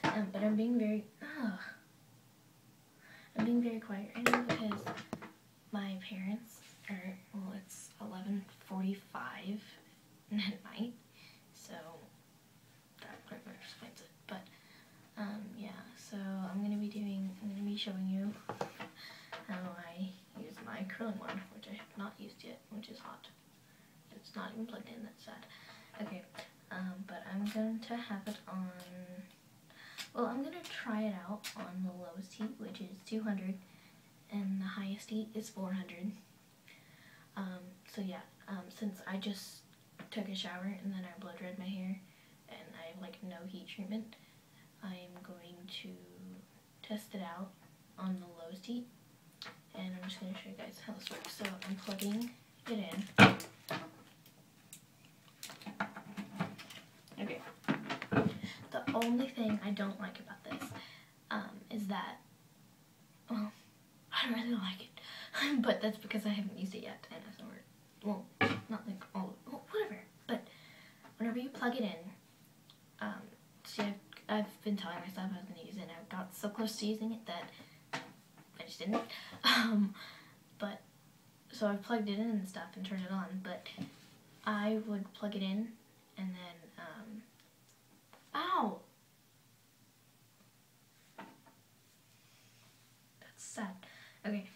But I'm being very quiet right now because my parents are, well, it's 11:45 at night, so that pretty much explains it. But yeah, so I'm gonna be showing you how I use my Curlin one, which I have not used yet, which is hot. It's not even plugged in, that's sad. Okay, but I'm going to have it on, well, I'm going to try it out on the lowest heat, which is 200, and the highest heat is 400. So yeah, since I just took a shower and then I blow dried my hair, and I have like no heat treatment, I'm going to test it out on the lowest heat, and I'm just going to show you guys how this works. So I'm plugging it in. Okay. The only thing I don't like about this is that, well, I don't really like it, but that's because I haven't used it yet, and it's not, well, not like all, well, whatever, but whenever you plug it in, see, I've been telling myself I was going to use it, and I got so close to using it that I just didn't, but, so I plugged it in and stuff and turned it on, but I would plug it in, and then, ow! That's sad. Okay,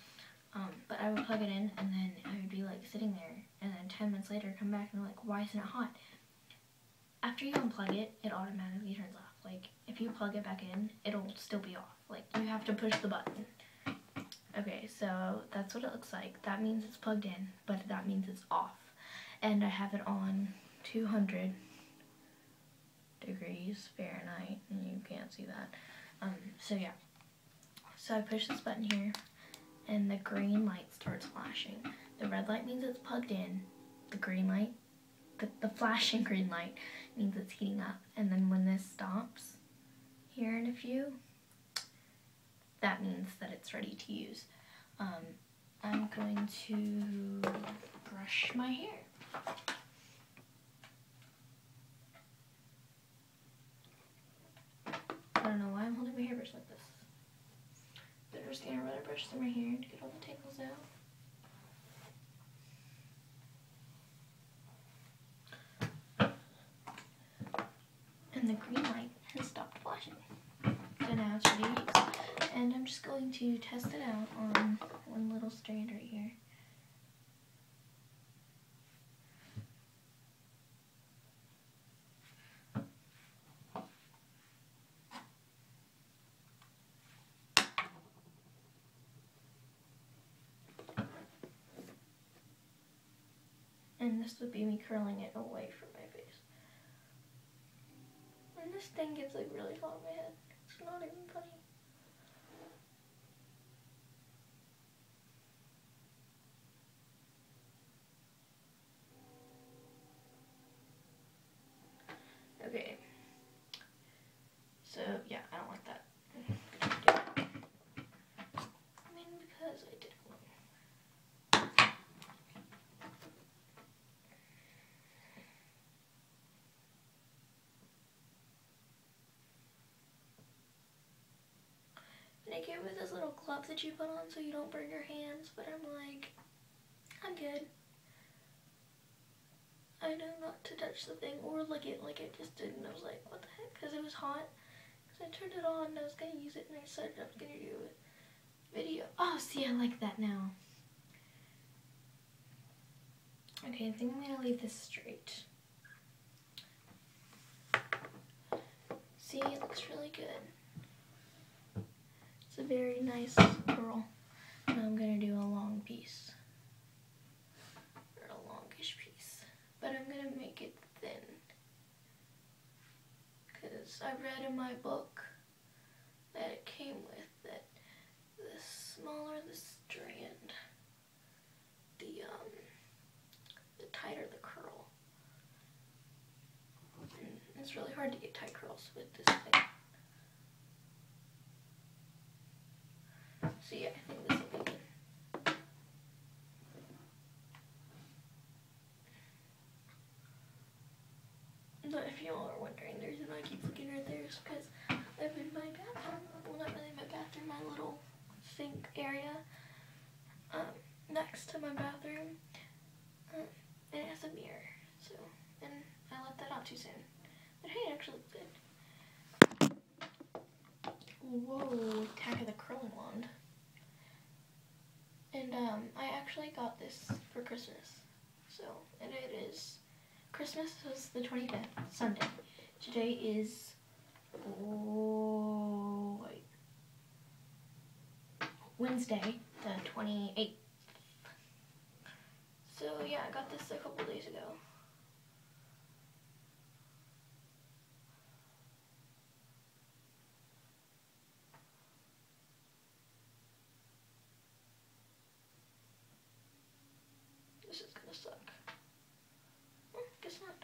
but I would plug it in, and then I would be like sitting there, and then 10 minutes later come back and I'm like, why isn't it hot? After you unplug it, it automatically turns off. Like, if you plug it back in, it'll still be off. Like, you have to push the button. Okay, so that's what it looks like. That means it's plugged in, but that means it's off. And I have it on 200 degrees Fahrenheit, and you can't see that. So yeah. So I push this button here, and the green light starts flashing. The red light means it's plugged in. The green light, the flashing green light means it's heating up. And then when this stops here in a few, that means that it's ready to use. I'm going to brush my hair. I don't know why I'm holding my hairbrush like this. But I'm just gonna run a brush through my hair to get all the tangles out. And the green light has stopped flashing. So now it's ready to use. And I'm just going to test it out on one little strand right here. And this would be me curling it away from my face. And this thing gets like really hot on my head. It's not even funny. Okay. So yeah, I don't like that. I mean, because I did it wrong. And I came with this little glove that you put on so you don't burn your hands, but I'm like, I'm good. I know not to touch the thing or lick it like I just did, and I was like, what the heck, because it was hot. So I turned it on and I was going to use it, and I decided I was going to do a video. Oh, see, I like that now. Okay, I think I'm going to leave this straight. See, it looks really good. It's a very nice curl. Now I'm going to do a long piece. Or a longish piece. But I'm going to make it thin. Because I read in my book that it came with that the smaller the strand, the tighter the curl. And it's really hard to get tight curls with this thing. So yeah, I think this will be good. But if you all are wondering, the reason I keep looking right there is because my sink area next to my bathroom. And it has a mirror, so, and I left that out too soon. But hey, it actually looks good. Whoa, attack of the Curlin wand. And I actually got this for Christmas. So, and it is, Christmas was the 25th, Sunday. Today is, Wednesday, the 28th. So yeah, I got this a couple days ago. This is gonna suck. Guess not.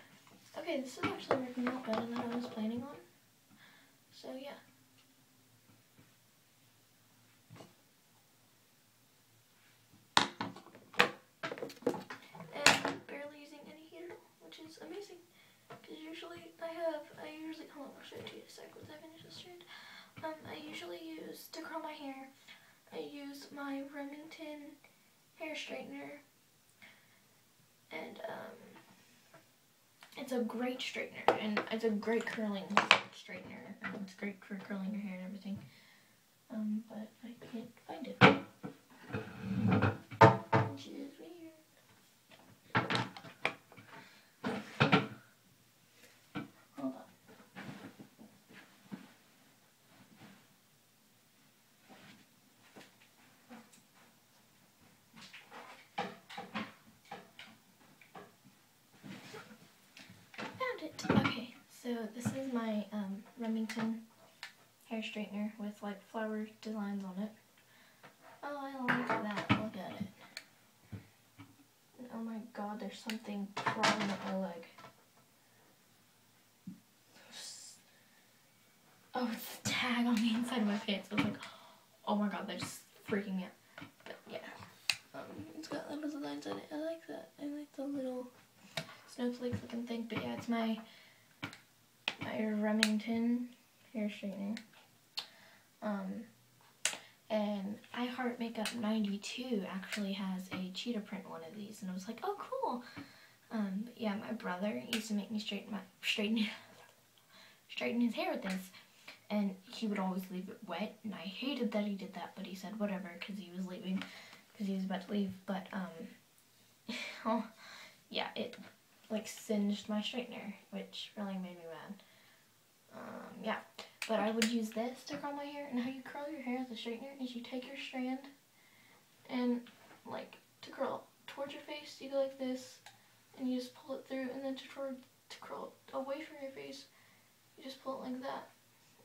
Okay, this is actually working out better than I was planning on. So yeah. And barely using any heater, which is amazing. Because usually hold on, I'll show it to you in a sec once I finish this strand. I usually use, to curl my hair, I use my Remington hair straightener. And it's a great straightener, and it's a great curling straightener. It's great for curling your hair and everything. But I can't find it, which is weird. Hold on. Found it. Okay, so this is my Remington hair straightener with like flower designs on it. Oh, I like that. Look at it. And oh my god, there's something crawling up my leg. Oh, it's a tag on the inside of my pants. I was like, oh my god, they're just freaking me out. But yeah, it's got little designs on it. I like that. I like the little snowflake looking thing. But yeah, it's my Remington hair straightener. And I Heart Makeup 92 actually has a cheetah print one of these, and I was like, oh cool. But yeah, my brother used to make me straighten his hair with this, and he would always leave it wet, and I hated that he did that, but he said whatever, because he was leaving, because he was about to leave. But oh, yeah, it like singed my straightener, which really made me mad. Yeah, but I would use this to curl my hair, and how you curl your hair with a straightener is you take your strand, and like to curl towards your face, you go like this, and you just pull it through, and then to curl it away from your face, you just pull it like that,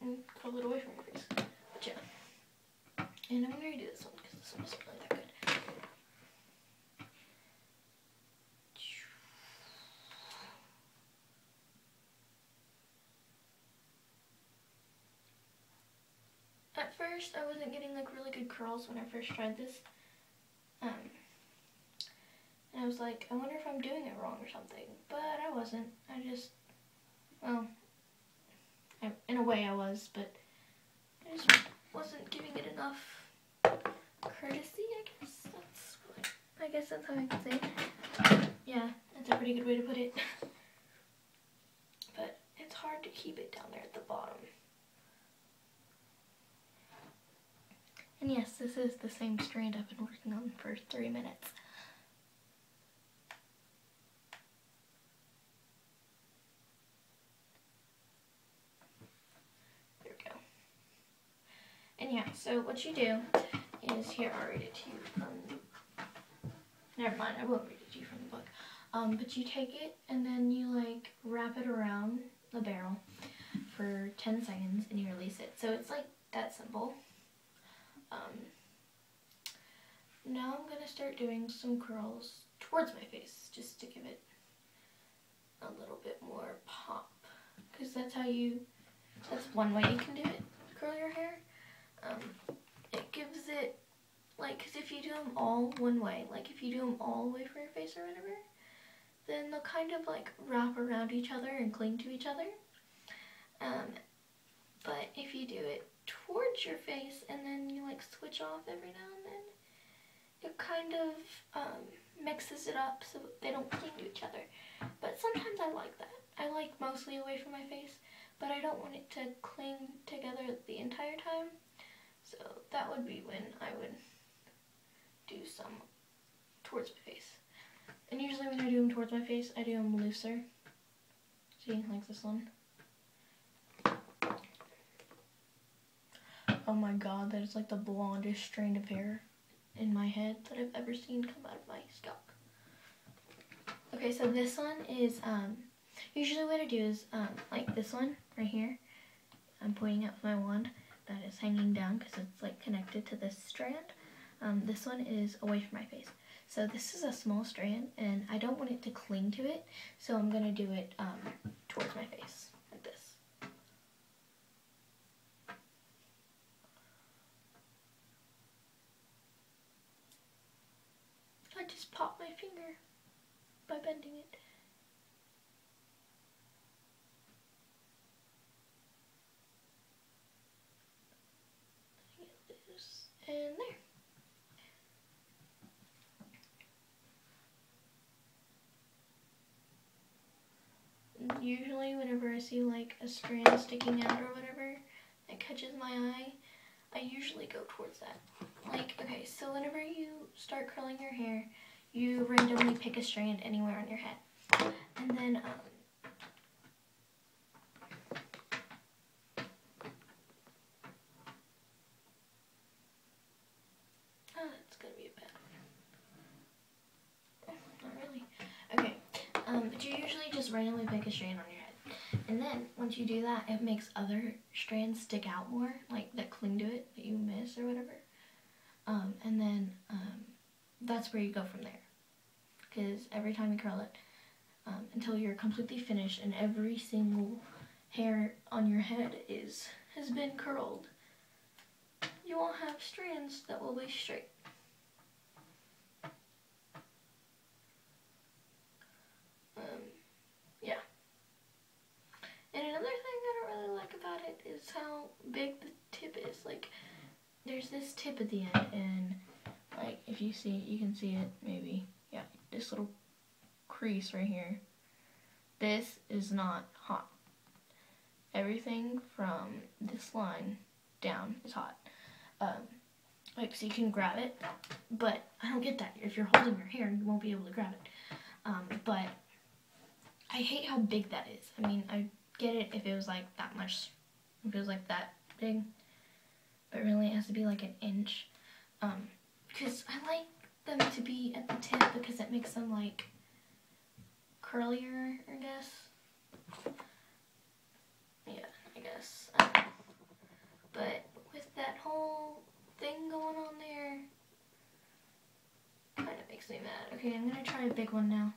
and curl it away from your face. But yeah, and I'm gonna redo this one, because this one isn't really that good. At first, I wasn't getting like really good curls when I first tried this. And I was like, I wonder if I'm doing it wrong or something. But I wasn't. I just, well, in a way I was, but I just wasn't giving it enough courtesy, I guess that's how I can say it. Yeah, that's a pretty good way to put it. But it's hard to keep it down there at the bottom. And yes, this is the same strand I've been working on for 3 minutes. There we go. And yeah, so what you do is, here, I'll read it to you. Never mind, I won't read it to you from the book. But you take it, and then you like wrap it around the barrel for 10 seconds, and you release it. So it's like that simple. Now I'm gonna start doing some curls towards my face, just to give it a little bit more pop, because that's one way you can do it, curl your hair. It gives it, like, because if you do them all one way, like if you do them all the way from your face or whatever, then they'll kind of like wrap around each other and cling to each other. But if you do it towards your face and then you like switch off every now and then, it kind of mixes it up so they don't cling to each other. But sometimes I like that. I like mostly away from my face, but I don't want it to cling together the entire time. So that would be when I would do some towards my face. And usually when I do them towards my face, I do them looser. See, like this one. Oh my god, that is like the blondest strand of hair in my head that I've ever seen come out of my scalp. Okay, so this one is, usually what I do is, like this one right here. I'm pointing at my wand that is hanging down because it's like connected to this strand. This one is away from my face. So this is a small strand and I don't want it to cling to it. So I'm going to do it towards my face like this. I just popped my finger by bending it. And there. Usually whenever I see like a strand sticking out or whatever that catches my eye, I usually go towards that. Like, okay, so whenever you start curling your hair, you randomly pick a strand anywhere on your head. And then, oh, that's gonna be a bad one. Oh, not really. Okay, but you usually just randomly pick a strand on your head. And then, once you do that, it makes other strands stick out more, like that cling to it, that you miss or whatever. And then, that's where you go from there. Because every time you curl it, until you're completely finished and every single hair on your head has been curled, you won't have strands that will be straight. Yeah. And another thing I don't really like about it is how big the tip is. Like, there's this tip at the end, and like if you see it, you can see it maybe. Yeah, this little crease right here. This is not hot. Everything from this line down is hot. Like, so you can grab it, but I don't get that. If you're holding your hair, you won't be able to grab it. But I hate how big that is. I mean, I get it if it was like that much, if it was like that big, but really it has to be like an inch. Because I like them to be at the tip because it makes them like curlier, I guess. Yeah, I guess. But with that whole thing going on there, kind of makes me mad. Okay, I'm gonna try a big one now.